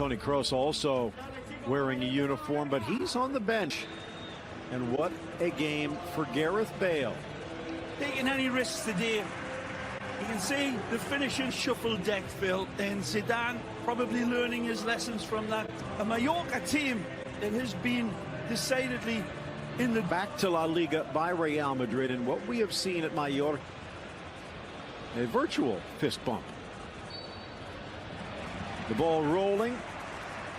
Toni Kroos also wearing a uniform, but he's on the bench. And what a game for Gareth Bale. Taking any risks today. You can see the finishing shuffle deck, Phil, and Zidane probably learning his lessons from that. A Mallorca team that has been decidedly in the back to LaLiga by Real Madrid, and what we have seen at Mallorca, a virtual fist bump. The ball rolling,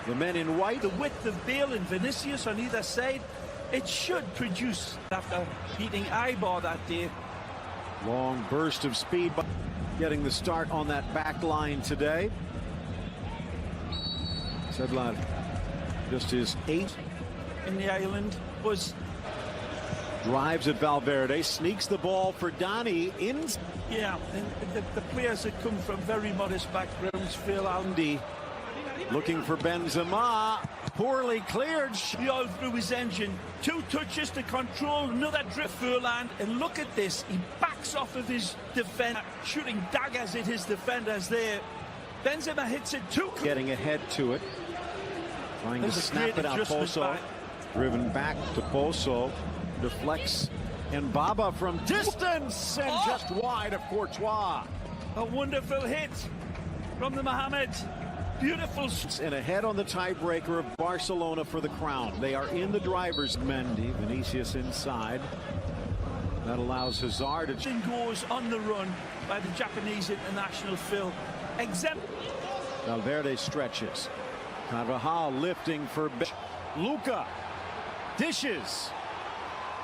the men in white. The width of Bale and Vinicius on either side, it should produce after beating Eibar that day. Long burst of speed, but getting the start on that back line today. Sedlad, just his 8th in the island, was drives at Valverde, sneaks the ball for Dani in. Yeah, and the players that come from very modest backgrounds, Phil Aldi looking for Benzema, poorly cleared. He all through his engine. 2 touches to control, another drift Furland, and look at this. He backs off of his defender, shooting daggers at his defenders there. Benzema hits it too. Getting ahead to it, trying to snap it out. Pozo, driven back to Pozo, deflects, and Baba from distance and just wide of Courtois. A wonderful hit from the Mohamed. Beautiful. And ahead on the tiebreaker of Barcelona for the crown. They are in the driver's. Mendy, Vinicius inside. That allows Hazard to. Goes on the run by the Japanese international, Phil. Valverde stretches. Carvajal lifting for Luka. Dishes.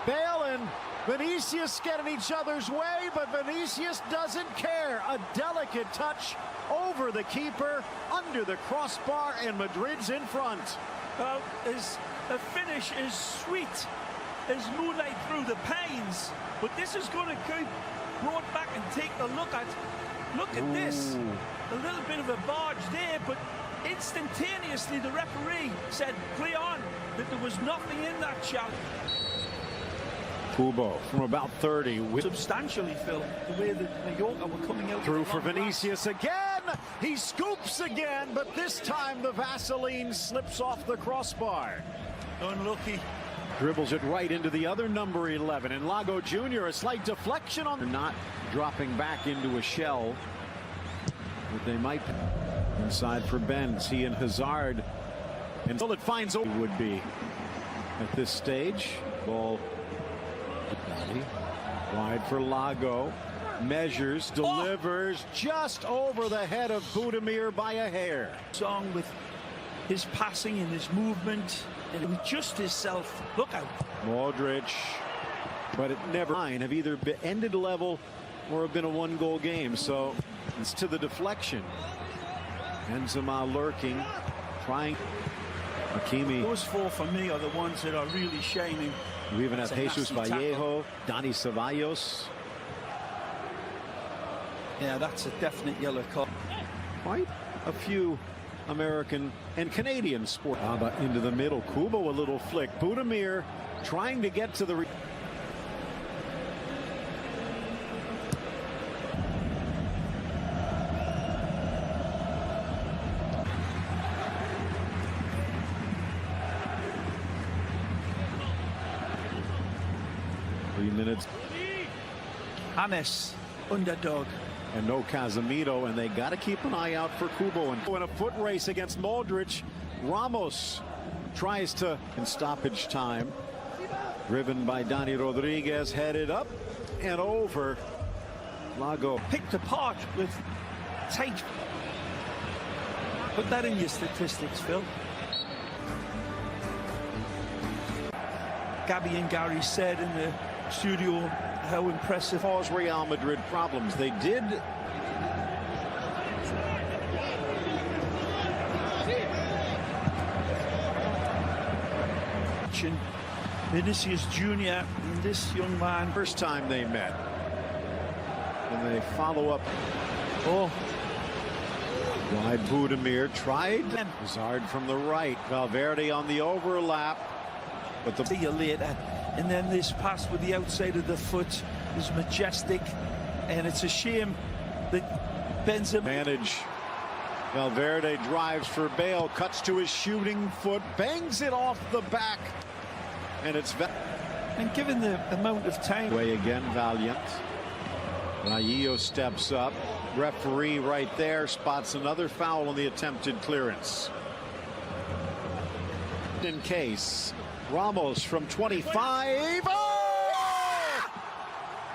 Bale and Vinicius get in each other's way, but Vinicius doesn't care. A delicate touch over the keeper, under the crossbar, and Madrid's in front. Well, the finish is sweet as moonlight through the panes, but this is going to be brought back and take a look at. Look at this. A little bit of a barge there, but instantaneously the referee said, play on, that there was nothing in that challenge. Kubo from about 30. Substantially, Phil, the way that Mallorca were coming out. Through for Vinicius again. He scoops again, but this time the Vaseline slips off the crossbar. Unlucky. Dribbles it right into the other number 11. And Lago Jr. a slight deflection on. Not dropping back into a shell. But they might. Inside for Benz. He and Hazard. Until it finds would be at this stage. Ball. Wide for Lago, measures, delivers just over the head of Budimir by a hair. Song with his passing and his movement, and with just himself. Look out. Modric, but it never have either been ended level or have been a 1-goal game, so it's to the deflection. Benzema lurking, trying. Hakimi. Those 4 for me are the ones that are really shining. We even have Jesus Vallejo, Dani Ceballos. Yeah, that's a definite yellow card. Quite a few American and Canadian sport. Into the middle. Kubo a little flick. Budimir trying to get to the. Minutes. James, underdog. And no Casemiro, and they got to keep an eye out for Kubo. And in a foot race against Modric, Ramos tries to in stoppage time. Driven by Dani Rodriguez, headed up and over. Lago picked apart with tight. Put that in your statistics, Phil. Gabby and Gary said in the studio how impressive. Cause Real Madrid problems. They did. Vinicius Jr. and this young man. First time they met. And they follow up. Oh. Wide Budimir tried. Hazard from the right. Valverde on the overlap. But see you later. And then this pass with the outside of the foot is majestic. And it's a shame that Benzema. Manage. Valverde drives for Bale, cuts to his shooting foot, bangs it off the back, and it's and given the amount of time. Way again, Valiant. Raillo steps up. Referee right there spots another foul on the attempted clearance. In case, Ramos from 25. Oh!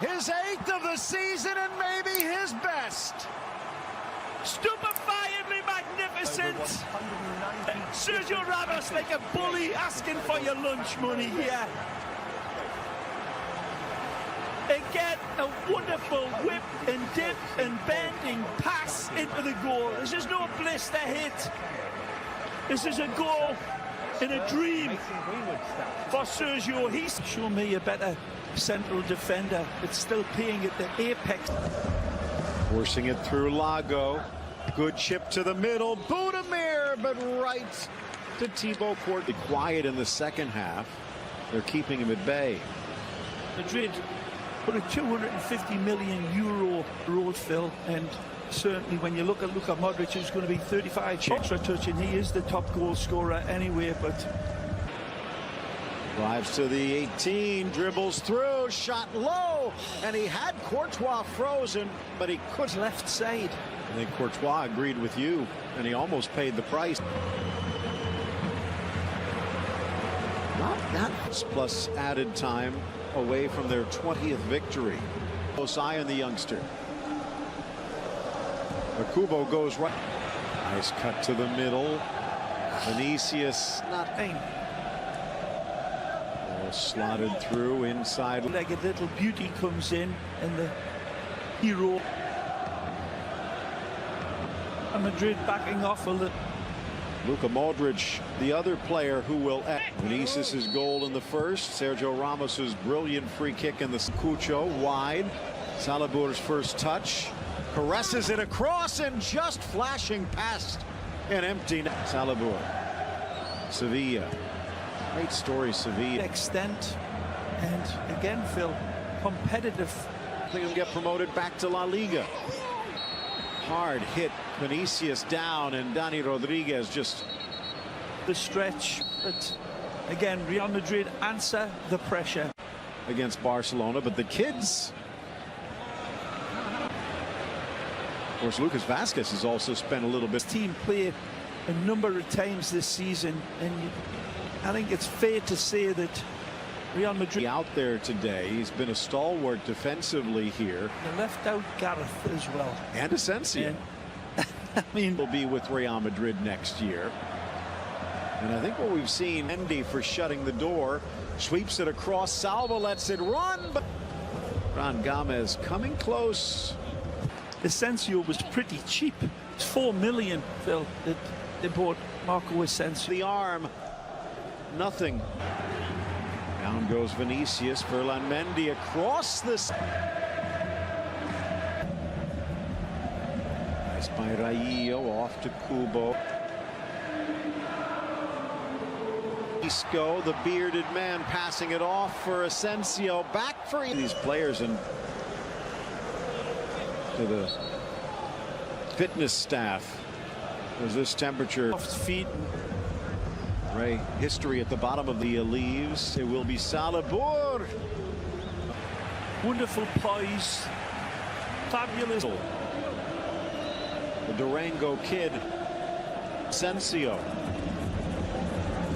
His 8th of the season and maybe his best. Stupefyingly magnificent. Sergio Ramos like a bully asking for your lunch money here. Again, a wonderful whip and dip and bending pass into the goal. This is no blister hit. This is a goal in a dream for Sergio. He's shown me a better central defender. It's still paying at the apex. Forcing it through Lago. Good chip to the middle. Budimir, but right to Thibaut Courtois. Quiet in the second half. They're keeping him at bay. Madrid put a 250 million euro road, Phil, and certainly when you look at Modric, who's going to be 35 extra touch, and he is the top goal scorer anyway, but drives to the 18, dribbles through, shot low, and he had Courtois frozen, but he couldn't. Left side. I think Courtois agreed with you, and he almost paid the price. Not that plus added time away from their 20th victory. Close eye on the youngster. Kubo goes right. Nice cut to the middle. Vinicius not aim. Slotted through inside. Like a little beauty comes in, and the hero. And Madrid backing off a little. Luka Modric, the other player who will Vinicius' goal in the first. Sergio Ramos's brilliant free kick in the Cucho wide. Salabur's first touch. Caresses it across and just flashing past an empty net. Salabur. Sevilla. Great story, Sevilla. Extent. And again, Phil, competitive. I think he'll get promoted back to La Liga. Hard hit. Vinicius down, and Dani Rodriguez just the stretch. But again, Real Madrid answer the pressure against Barcelona, but the kids. Of course, Lucas Vazquez has also spent a little bit. Team play a number of times this season, and I think it's fair to say that Real Madrid out there today. He's been a stalwart defensively here. They left out Gareth as well, and Asensio. I mean, will be with Real Madrid next year. And I think what we've seen, Mendy for shutting the door, sweeps it across. Salva lets it run, but Ron Gomez coming close. Asensio was pretty cheap. It's $4 million, Phil, that they bought Marco Asensio. The arm, nothing. Down goes Vinicius. Ferland Mendy across this. By Raillo off to Kubo. Isco, the bearded man, passing it off for Asensio. Back for these players and to the fitness staff. There's this temperature. Off feet. Ray, history at the bottom of the leaves. It will be Salabur. Wonderful poise. Fabulous. The Durango kid, Asensio.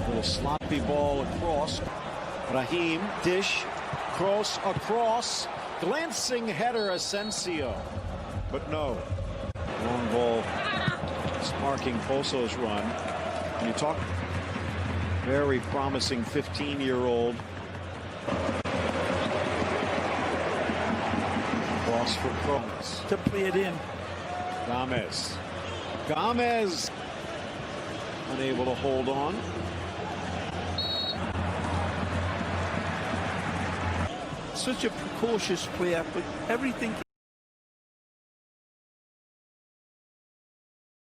Little sloppy ball across. Raheem, dish, cross across. Glancing header, Asensio. But no. Long ball sparking Pozo's run. And you talk very promising 15-year-old. Cross for Cross. To play it in. Gomez unable to hold on. Such a precocious player, but everything